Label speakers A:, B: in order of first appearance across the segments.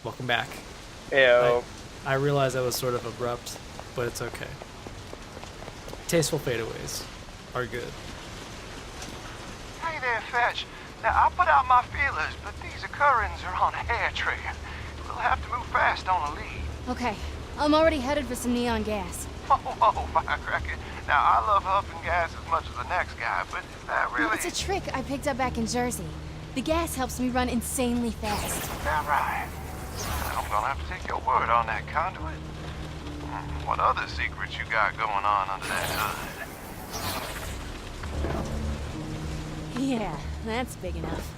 A: Welcome back.
B: Ew.
A: I realize that was sort of abrupt, but it's okay. Tasteful fadeaways are good.
C: Hey there, Fetch. Now, I put out my feelers, but these occurrences are on a hair trigger. We'll have to move fast on a lead.
D: Okay, I'm already headed for some neon gas.
C: Whoa, firecracker. Now, I love huffing gas as much as the next guy, but is that
D: No,
C: really...
D: it's a trick I picked up back in Jersey. The gas helps me run insanely fast.
C: Is that right? I'm gonna have to take your word on that, Conduit. What other secrets you got going on under that hood?
D: Yeah, that's big enough.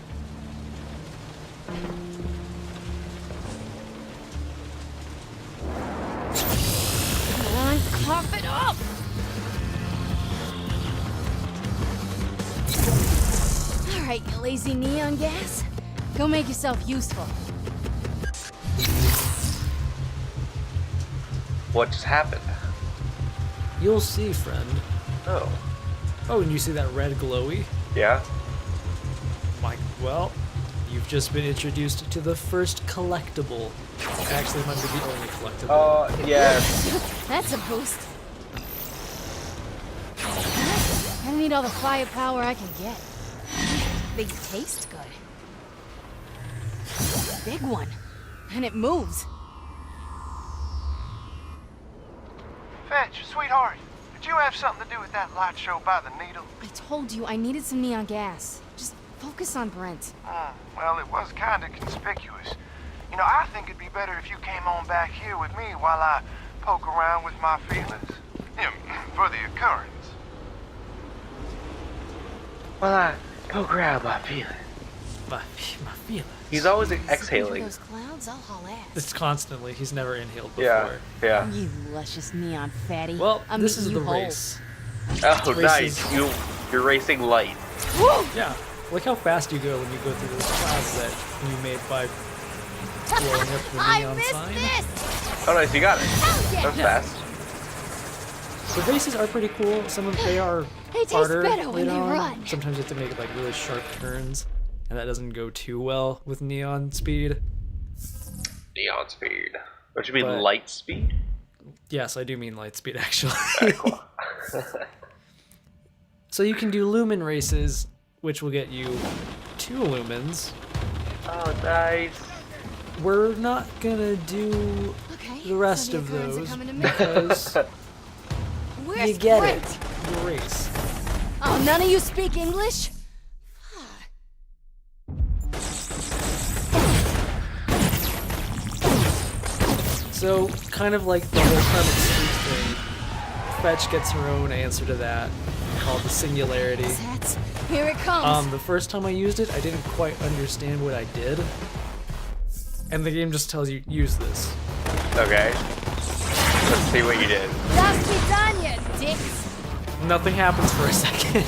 D: Come on, cough it up! Alright, you lazy neon gas. Go make yourself useful.
B: What just happened?
A: You'll see, friend.
B: Oh.
A: Oh, and you see that red glowy?
B: Yeah?
A: Well, you've just been introduced to the first collectible. Actually, it might be the only collectible.
B: Oh, yes.
D: That's a boost. I need all the firepower I can get. They taste good. Big one. And it moves.
C: Fetch, sweetheart, did you have something to do with that light show by the needle?
D: I told you I needed some neon gas. Just focus on Brent.
C: Well, it was kind of conspicuous. You know, I think it'd be better if you came on back here with me while I poke around with my feelings. For the occurrence.
B: Well, I poke around my feelings.
A: My feelings.
B: He's always
D: Into
B: exhaling.
D: those clouds, I'll haul ass.
A: It's constantly. He's never inhaled before.
B: Yeah.
D: You luscious neon fatty.
A: Well,
D: I'm
A: this is
D: meeting
A: the
D: you whole.
A: race.
B: Oh,
A: Races.
B: nice. You're racing light.
D: Woo!
A: Yeah. Look how fast you go when you go through those clouds that you made by blowing up the
D: I
A: neon
D: missed
A: sign.
D: this!
B: Oh, nice. You got it.
D: Hell yeah!
B: That was fast.
A: The races are pretty cool. Some of they are
D: They taste
A: harder
D: better when
A: later
D: they
A: on.
D: run.
A: Sometimes you have to make like really sharp turns, and that doesn't go too well with neon speed.
B: Neon speed. Don't you mean
A: But-
B: light speed?
A: Yes, I do mean light speed actually.
B: Alright, cool.
A: So you can do lumen races, which will get you 2 lumens.
B: Oh, nice.
A: We're not gonna do
D: Okay,
A: the rest
D: so
A: of
D: the occurrence are
A: those
D: coming to me.
A: because
D: Where's
A: you get
D: Brent?
A: it. The race.
D: Oh, none of you speak English?
A: So, kind of like the whole Clement Street thing, Fetch gets her own answer to that, called the singularity.
D: Sats, here it comes.
A: The first time I used it, I didn't quite understand what I did. And the game just tells you, use this.
B: Okay. Let's see what you did.
D: That's Titania, dicks.
A: Nothing happens for a second.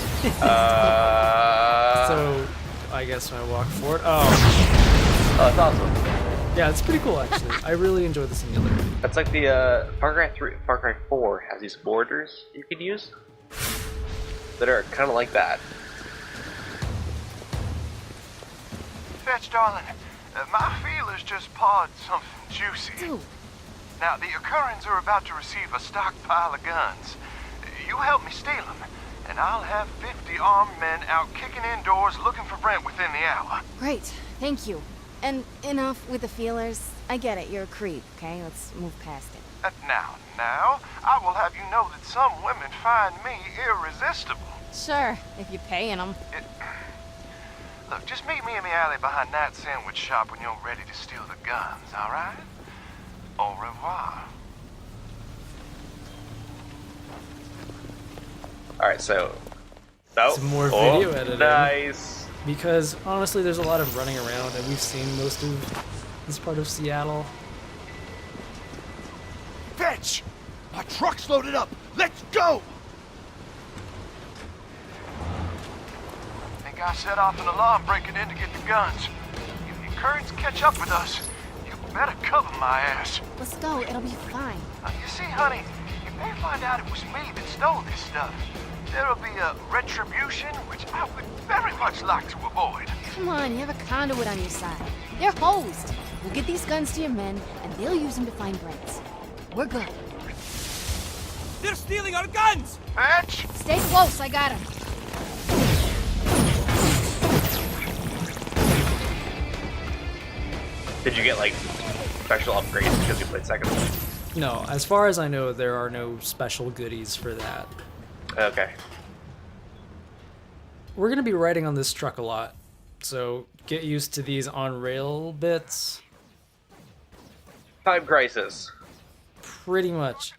A: So, I guess I walk forward. Oh,
B: that's awesome.
A: yeah, it's pretty cool actually. I really enjoy the singularity.
B: That's like the Far Cry 3, Far Cry 4 has these borders you can use that are kind of like that.
C: Fetch, darling, my feelers just pawed something juicy.
D: Dude,
C: Now, the occurrence are about to receive a stockpile of guns. You help me steal them, and I'll have 50 armed men out kicking in doors looking for Brent within the hour.
D: great, thank you. And enough with the feelers. I get it, you're a creep, okay? Let's move past it.
C: Now, I will have you know that some women find me irresistible.
D: Sure, if you're paying them.
C: Look, just meet me in the alley behind that sandwich shop when you're ready to steal the guns, all right? Au revoir.
B: Alright, so. Oh,
A: Some more video editing.
B: Nice.
A: Because honestly, there's a lot of running around, and we've seen most of this part of Seattle.
E: Fetch! My truck's loaded up. Let's go!
C: Think I set off an alarm breaking in to get the guns. If the currents catch up with us, you better cover my ass.
D: Let's go, it'll be fine.
C: You see, honey, if they find out it was me that stole this stuff, there'll be a retribution which I would very much like to avoid.
D: Come on, you have a conduit on your side. They're hosed. We'll get these guns to your men, and they'll use them to find Brent. We're good.
E: They're stealing our guns!
C: Fetch!
D: Stay close, I got him.
B: Did you get like special upgrades because you played second?
A: No, as far as I know, there are no special goodies for that.
B: Okay.
A: We're gonna be riding on this truck a lot, so get used to these on-rail bits.
B: Time crisis.
A: Pretty much.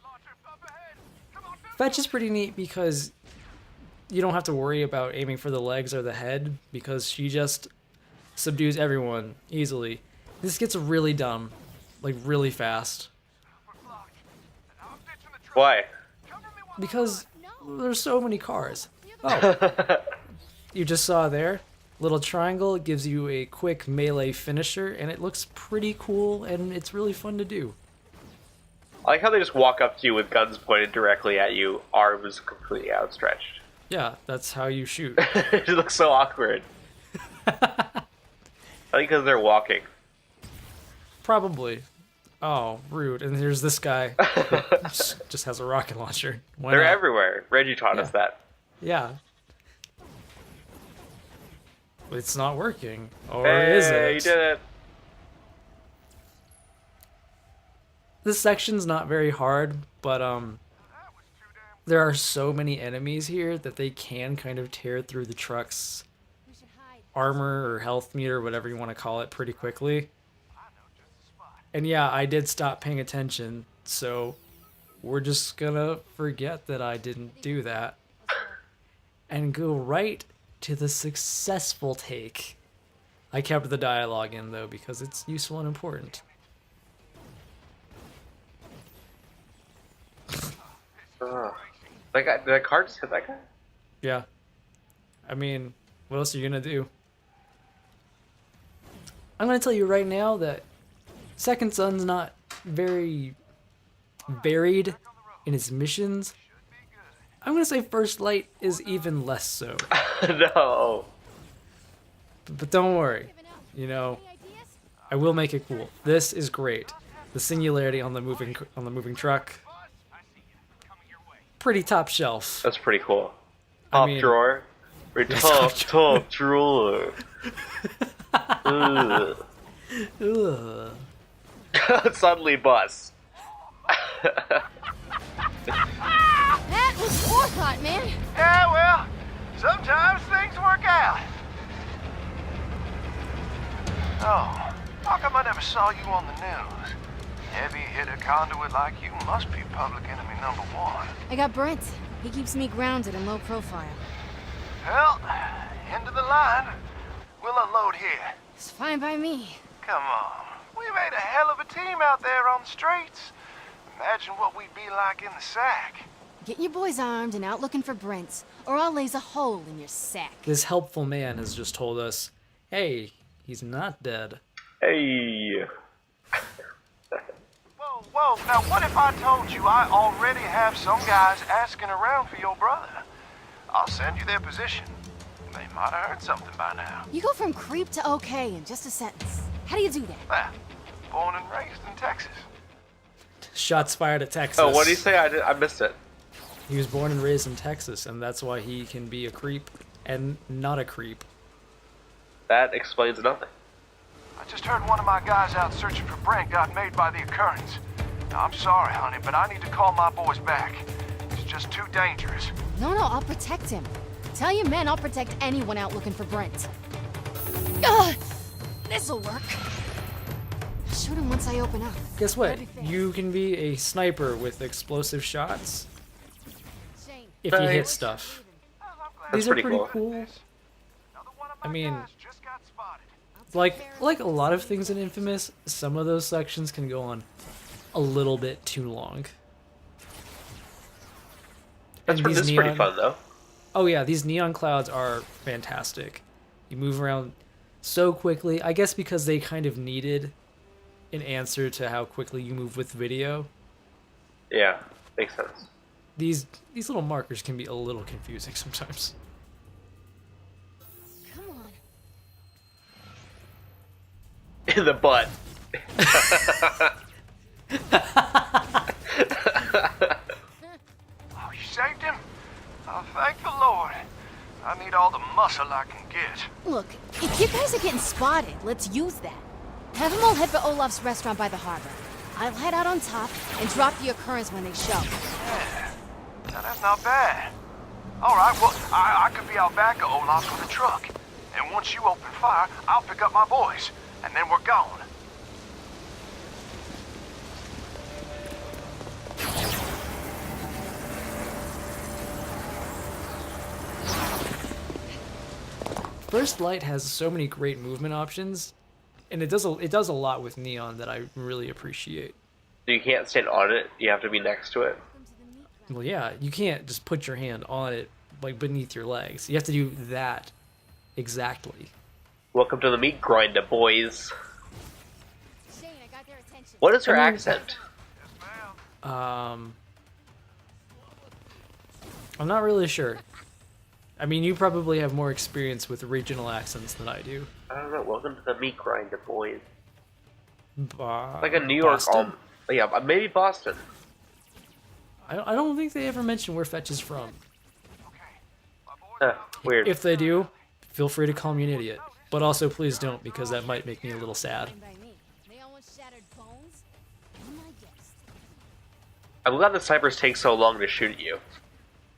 A: Fetch is pretty neat because you don't have to worry about aiming for the legs or the head because she just subdues everyone easily. This gets really dumb, like really fast.
B: Why?
A: Because there's so many cars. Oh, you just saw there? Little triangle gives you a quick melee finisher, and it looks pretty cool, and it's really fun to do.
B: I like how they just walk up to you with guns pointed directly at you, arms completely outstretched.
A: Yeah, that's how you shoot.
B: It looks so awkward. I think because they're walking.
A: Probably. Oh, rude. And here's this guy. Just has a rocket launcher. Why
B: They're
A: not?
B: everywhere. Reggie taught us that.
A: Yeah. It's not working. Or
B: Hey,
A: is it?
B: you did it.
A: This section's not very hard, but there are so many enemies here that they can kind of tear through the truck's armor or health meter, whatever you want to call it, pretty quickly. And yeah, I did stop paying attention, so we're just gonna forget that I didn't do that and go right to the successful take. I kept the dialogue in though because it's useful and important.
B: Did that car just hit that guy?
A: Yeah. I mean, what else are you gonna do? I'm gonna tell you right now that Second Son's not very varied in his missions. I'm gonna say First Light is even less so.
B: No.
A: But don't worry, you know, I will make it cool. This is great. The singularity on the moving truck, pretty top shelf.
B: That's pretty cool.
A: I
B: Top
A: mean-
B: drawer. Or top drawer. Ugh.
A: Ugh.
B: Suddenly bus.
D: That was forethought, man.
C: Yeah, well, sometimes things work out. Oh, how come I never saw you on the news? Heavy hitter conduit like you must be public enemy number one.
D: I got Brent. He keeps me grounded and low profile.
C: Well, end of the line. We'll unload here.
D: It's fine by me.
C: Come on. We made a hell of a team out there on the streets. Imagine what we'd be like in the sack.
D: Get your boys armed and out looking for Brent, or I'll laze a hole in your sack.
A: This helpful man has just told us, hey, he's not dead.
B: Hey.
C: Whoa, whoa. Now what if I told you I already have some guys asking around for your brother? I'll send you their position. They might have heard something by now.
D: You go from creep to okay in just a sentence. How do you do that?
C: Ah, born and raised in Texas.
A: Shots fired at Texas.
B: Oh, what did he say? I missed it.
A: He was born and raised in Texas, and that's why he can be a creep and not a creep.
B: That explains nothing.
C: I just heard one of my guys out searching for Brent got made by the occurrence. Now, I'm sorry, honey, but I need to call my boys back. It's just too dangerous.
D: No, I'll protect him. Tell your men I'll protect anyone out looking for Brent. Ugh, this'll work. Shoot him once I open up.
A: Guess what?
D: That'd be fair.
A: You can be a sniper with explosive shots
D: Shane.
A: if you hit
B: Nice.
A: stuff.
C: Well, I'm glad
A: These are
B: pretty
A: pretty
B: cool.
A: cool.
C: Another one of my
A: I mean,
C: guys just got spotted.
A: Like a lot of things in Infamous, some of those sections can go on a little bit too long. And these
B: This is pretty
A: neon-
B: fun, though.
A: Oh yeah, these neon clouds are fantastic. You move around so quickly, I guess because they kind of needed an answer to how quickly you move with video.
B: Yeah, makes sense.
A: These little markers can be a little confusing sometimes.
D: Come on.
B: In the butt.
C: Oh, you saved him? Oh, thank the Lord. I need all the muscle I can get.
D: Look, if you guys are getting spotted, let's use that. Have them all head for Olaf's restaurant by the harbor. I'll head out on top and drop the occurrence when they show.
C: Yeah, now that's not bad. All right, well, I could be out back at Olaf's with a truck. And once you open fire, I'll pick up my boys. And then we're gone.
A: First Light has so many great movement options, and it does a lot with Neon that I really appreciate.
B: You can't stand on it. You have to be next to it.
A: Well, yeah, you can't just put your hand on it like beneath your legs. You have to do that exactly.
B: Welcome to the meat grinder, boys.
D: Shane, I got their attention.
B: What is her
A: I mean-
B: accent?
A: I'm not really sure. I mean, you probably have more experience with regional accents than I do.
B: I don't know. Welcome to the meat grinder, boys. Like
A: Like
B: a New York.
A: Boston?
B: Yeah, maybe Boston.
A: I don't think they ever mention where Fetch is from.
B: Weird.
A: If they do, feel free to call me an idiot. But also, please don't, because that might make me a little sad.
D: By me. They almost shattered bones. Be my guest.
B: I'm glad the snipers take so long to shoot you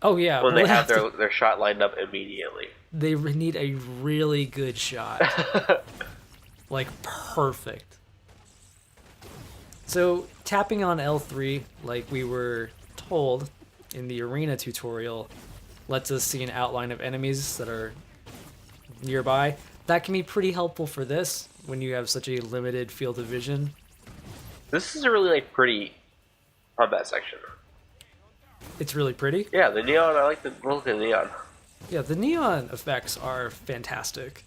A: Oh yeah,
B: when
A: well,
B: they have
A: to-
B: their shot lined up immediately.
A: They need a really good shot. Like, perfect. So, tapping on L3, like we were told in the arena tutorial, lets us see an outline of enemies that are nearby. That can be pretty helpful for this, when you have such a limited field of vision.
B: This is a really pretty combat section.
A: It's really pretty.
B: Yeah, the neon. I like the look of the neon.
A: Yeah, the neon effects are fantastic.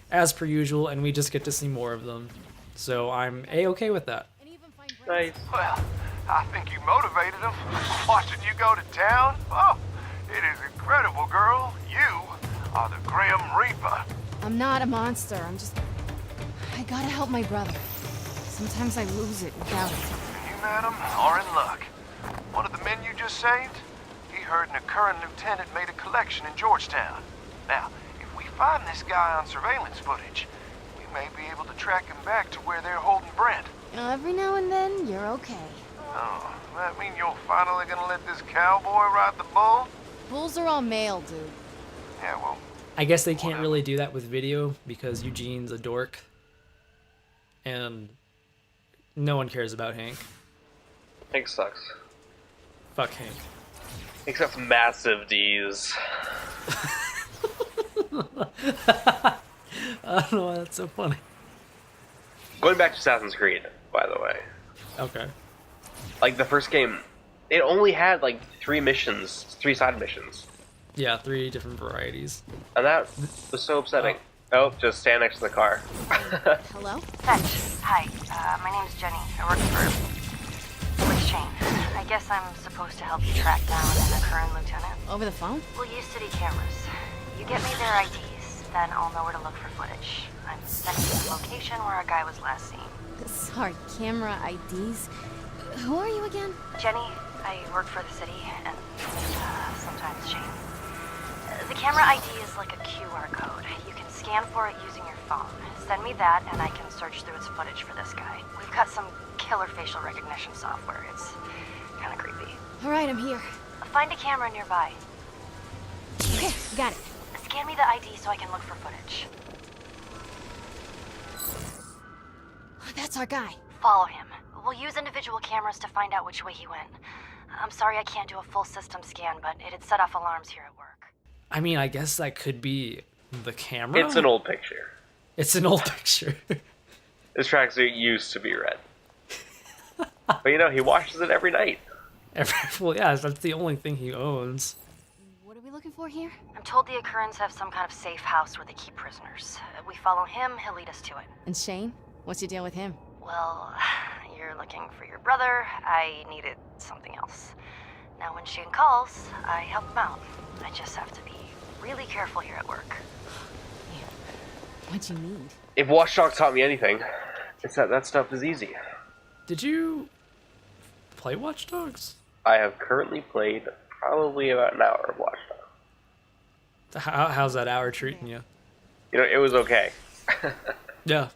A: As per usual, and we just get to see more of them. So I'm A-okay with that.
D: And even find Brent.
B: Nice.
C: Well, I think you motivated them. Watching you go to town. Oh, it is incredible, girl. You are the Grim Reaper.
D: I'm not a monster. I gotta help my brother. Sometimes I lose it without it.
C: You, madam, are in luck. One of the men you just saved, he heard an current lieutenant made a collection in Georgetown. Now, if we find this guy on surveillance footage, we may be able to track him back to where they're holding Brent.
D: Every now and then, you're okay.
C: Oh, that mean you're finally gonna let this cowboy ride the bull?
D: Bulls are all male, dude.
C: Yeah, well,
A: I guess they can't really do that with video because Eugene's a dork. And no one cares about Hank.
B: Hank sucks.
A: Fuck Hank.
B: Except massive D's.
A: I don't know why that's so funny.
B: Going back to Assassin's Creed, by the way.
A: Okay.
B: Like the first game, it only had like 3 side missions.
A: Yeah, 3 different varieties.
B: And that was so upsetting. Oh, just stand next to the car.
D: Hello?
F: Fetch, hi. My name's Jenny. I work with Shane. I guess I'm supposed to help you track down an current lieutenant.
D: Over the phone?
F: We'll use city cameras. You get me their IDs, then I'll know where to look for footage. I'm sending you the location where a guy was last seen.
D: Sorry, camera IDs. Who are you again?
F: Jenny, I work for the city, and sometimes Shane. The camera ID is like a QR code. You can scan for it using your phone. Send me that, and I can search through its footage for this guy. We've got some killer facial recognition software. It's kind of creepy.
D: All right, I'm here.
F: Find a camera nearby.
D: Okay, got it.
F: Scan me the ID so I can look for footage.
D: That's our guy.
F: Follow him. We'll use individual cameras to find out which way he went. I'm sorry I can't do a full system scan, but it'd set off alarms here at work.
A: I mean, I guess that could be the camera.
B: It's an old picture.
A: It's an old picture.
B: This tracksuit used to be red. But you know, he washes it every night.
A: Well, yeah, that's the only thing he owns.
D: What are we looking for here?
F: I'm told the Occurrence have some kind of safe house where they keep prisoners. We follow him, he'll lead us to it.
D: And Shane? What's your deal with him?
F: Well, you're looking for your brother. I needed something else. Now when Shane calls, I help him out. I just have to be really careful here at work.
D: What'd you need?
B: If Watchdog taught me anything, It's that stuff is easy.
A: Did you play Watch Dogs?
B: I have currently played probably about an hour of Watch Dogs.
A: How's that hour treating you?
B: You know, it was okay.
A: Yeah,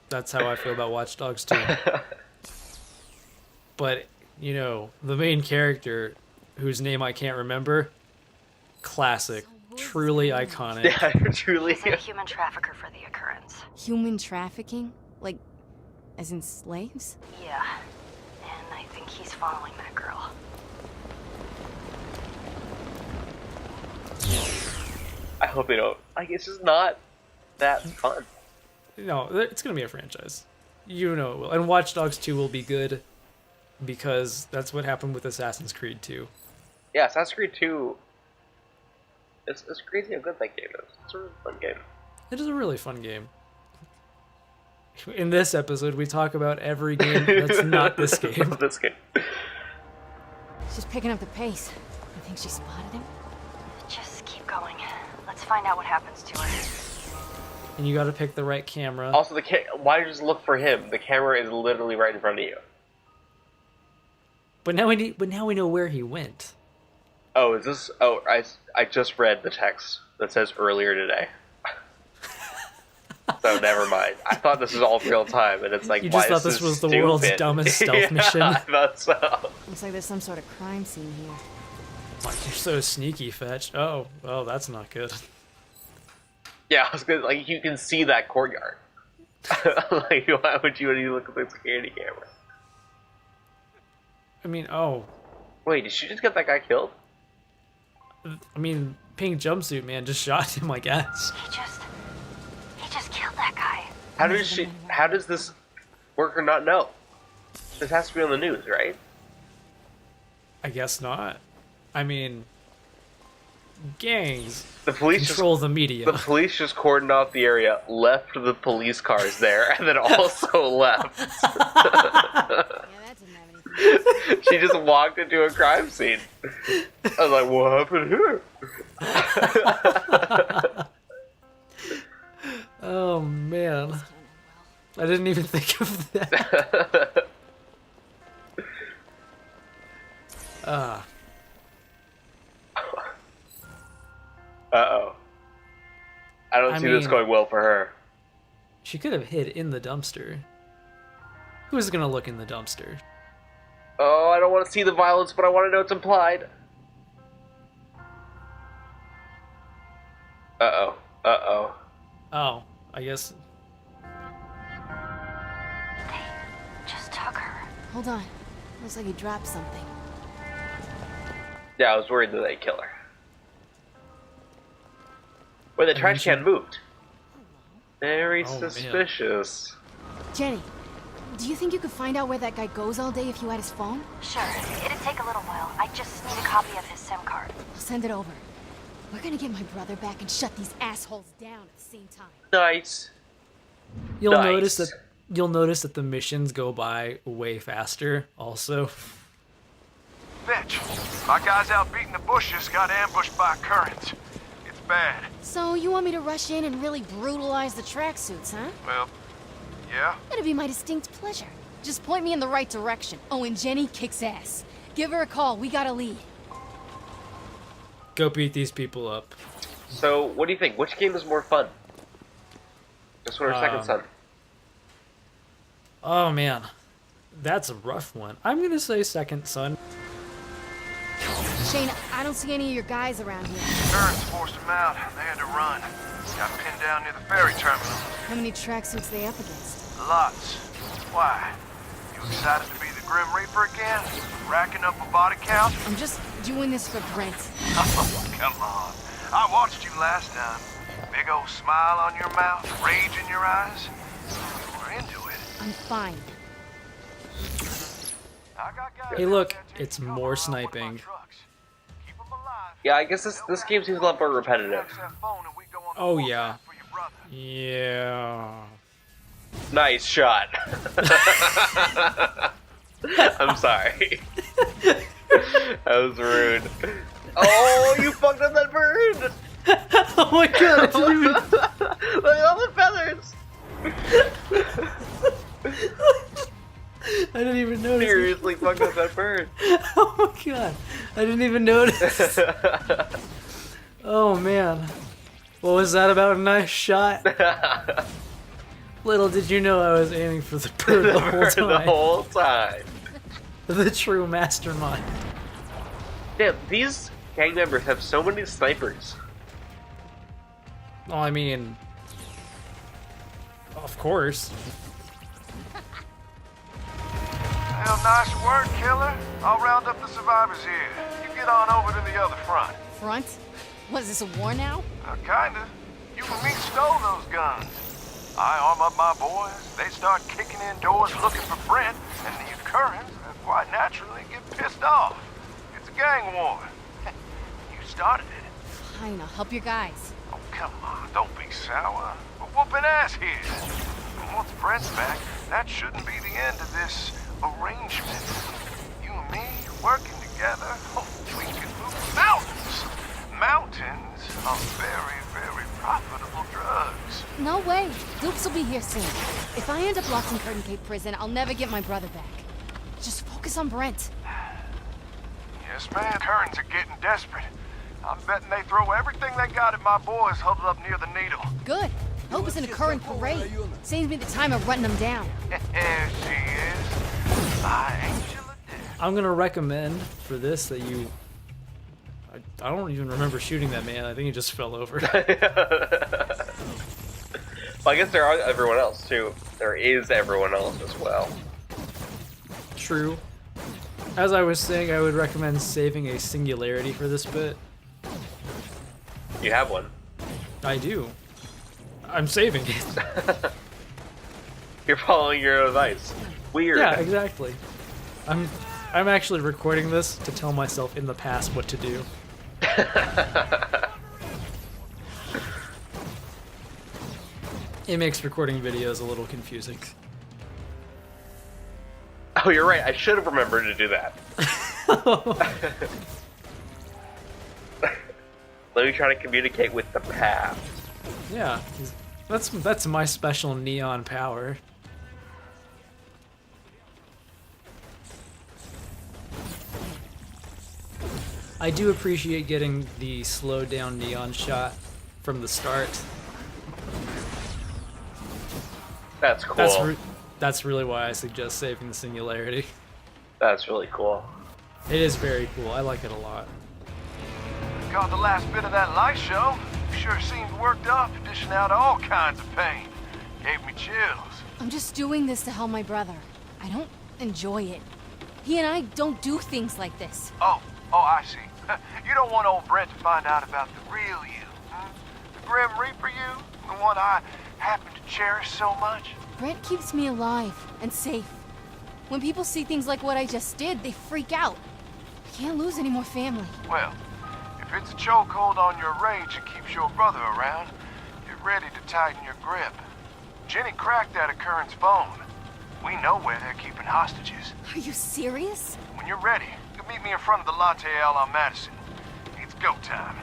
A: that's how I feel about Watch Dogs too. But, you know, the main character, whose name I can't remember, classic, truly iconic.
B: Yeah, truly.
F: He's a human trafficker for the occurrence.
D: Human trafficking? Like, as in slaves?
F: Yeah. And I think he's following that girl.
B: I hope they don't. Like, it's just not that fun.
A: No, it's gonna be a franchise. You know it will. And Watch Dogs 2 will be good, because that's what happened with Assassin's Creed 2.
B: Yeah, Assassin's Creed 2. It's crazy how good that game is. It's a really fun game.
A: It is a really fun game. In this episode, we talk about every game that's not this game.
B: This game.
D: She's picking up the pace. You think she spotted him?
F: Just keep going. Let's find out what happens to her.
A: And you gotta pick the right camera.
B: Also, why just look for him? The camera is literally right in front of you.
A: But now we know where he went.
B: Oh, is this? Oh, I just read the text that says earlier today. So never mind. I thought this was all real time, and it's like,
A: You
B: why
A: just thought
B: is
A: this was the
B: stupid?
A: world's dumbest stealth mission.
B: I thought so.
D: Looks like there's some sort of crime scene here.
A: Like, you're so sneaky, Fetch. Oh, well, that's not good.
B: Yeah, I was gonna, like, you can see that courtyard. Like, why would you look at the security camera?
A: I mean, oh.
B: Wait, did she just get that guy killed?
A: I mean, pink jumpsuit man just shot him, I guess.
F: He just killed that guy.
B: How does this worker not know? This has to be on the news, right?
A: I guess not. I mean, gangs
B: The police
A: control the media.
B: The police just cordoned off the area, left the police cars there, and then also left.
D: Yeah, that didn't have anything.
B: She just walked into a crime scene. I was like, what happened here?
A: Oh, man. I didn't even think of that.
B: Uh-oh. I don't see this going well for her.
A: She could have hid in the dumpster. Who's gonna look in the dumpster?
B: Oh, I don't want to see the violence, but I want to know it's implied. Uh-oh. Uh-oh.
A: Oh, I guess.
F: They just took her.
D: Hold on. Looks like he dropped something.
B: Yeah, I was worried that they'd kill her. Wait, the trash can moved. Very
A: Oh, man.
B: suspicious.
D: Jenny, do you think you could find out where that guy goes all day if you had his phone?
F: Sure, it'd take a little while. I just need a copy of his SIM card.
D: I'll send it over. We're gonna get my brother back and shut these assholes down at the same time.
B: Nice.
A: You'll
B: Nice.
A: notice that the missions go by way faster. Also,
C: Fetch, my guys out beating the bushes got ambushed by currents. It's bad.
D: So you want me to rush in and really brutalize the tracksuits, huh?
C: Well, yeah.
D: It'd be my distinct pleasure. Just point me in the right direction. Oh, and Jenny kicks ass. Give her a call. We got a lead.
A: go beat these people up.
B: So, what do you think? Which game is more fun? This one or Second Son?
A: Oh man, that's a rough one. I'm gonna say Second Son.
D: Shane, I don't see any of your guys around here.
C: Currents forced them out. They had to run. Got pinned down near the ferry terminal.
D: How many tracksuits they up against?
C: Lots. Why? You excited to be the Grim Reaper again? Racking up a body count?
D: I'm just doing this for Brent.
C: Oh, come on. I watched you last time. Big old smile on your mouth, rage in your eyes. You were into it.
D: I'm fine.
C: I got guys
A: Hey, look,
C: out there
A: it's
C: taking
A: more
C: cover up with my
A: sniping.
C: trucks. Keep 'em alive.
B: Yeah, I guess this game seems a lot more repetitive.
C: Fix that phone and we go on the
A: Oh,
C: warpath
A: yeah.
C: for your brother.
A: Yeah.
B: Nice shot. I'm sorry. That was rude. Oh, you fucked up that bird!
A: Oh my god, I didn't even...
B: Look at all the feathers!
A: I didn't even notice.
B: Seriously, fuck up that bird.
A: Oh my god. I didn't even notice. Oh man. What was that about? A nice shot? Little did you know I was aiming for the bird the whole time.
B: The whole time.
A: The true mastermind.
B: Damn, these gang members have so many snipers.
A: Well, I mean, of course.
C: Well, nice work, killer. I'll round up the survivors here. You get on over to the other front.
D: Front? Was this a war now?
C: Kinda. You and me stole those guns. I arm up my boys. They start kicking in doors looking for Brent, and the Currens quite naturally get pissed off. It's a gang war. You started it.
D: Fine, I'll help your guys.
C: Oh, come on, don't be sour. We're whooping ass here. And once Brent's back, that shouldn't be the end of this arrangement. You and me working together, oh, we can move mountains. Mountains are very, very profitable drugs.
D: No way. Dukes will be here soon. If I end up locked in Curtain Cape Prison, I'll never get my brother back. Just focus on Brent.
C: Yes, man. Currens are getting desperate. I'm betting they throw everything they got at my boys huddled up near the Needle.
D: Good. Hope it's in a current parade. Saves me the time of running them down.
C: There she is. My angel of death.
A: I'm gonna recommend for this that you. I don't even remember shooting that man. I think he just fell over.
B: Well, I guess there are everyone else too. There is everyone else as well.
A: True. As I was saying, I would recommend saving a singularity for this bit.
B: You have one.
A: I do. I'm saving it.
B: You're following your advice. Weird.
A: Yeah, exactly. I'm actually recording this to tell myself in the past what to do. It makes recording videos a little confusing.
B: Oh, you're right. I should have remembered to do that. Let me try to communicate with the past.
A: Yeah, that's my special neon power. I do appreciate getting the slowed down neon shot from the start.
B: That's cool.
A: That's really why I suggest saving the singularity.
B: That's really cool.
A: It is very cool. I like it a lot.
C: Caught the last bit of that light show. Sure seemed worked up, dishing out all kinds of pain. Gave me chills.
D: I'm just doing this to help my brother. I don't enjoy it. He and I don't do things like this.
C: Oh, I see. You don't want old Brent to find out about the real you. Hmm? The Grim Reaper you? The one I happen to cherish so much?
D: Brent keeps me alive and safe. When people see things like what I just did, they freak out. I can't lose any more family.
C: Well, if it's a chokehold on your rage that keeps your brother around, get ready to tighten your grip. Jenny cracked that Curran's phone. We know where they're keeping hostages.
D: Are you serious?
C: When you're ready, you can meet me in front of the Latte Al on Madison. It's go time.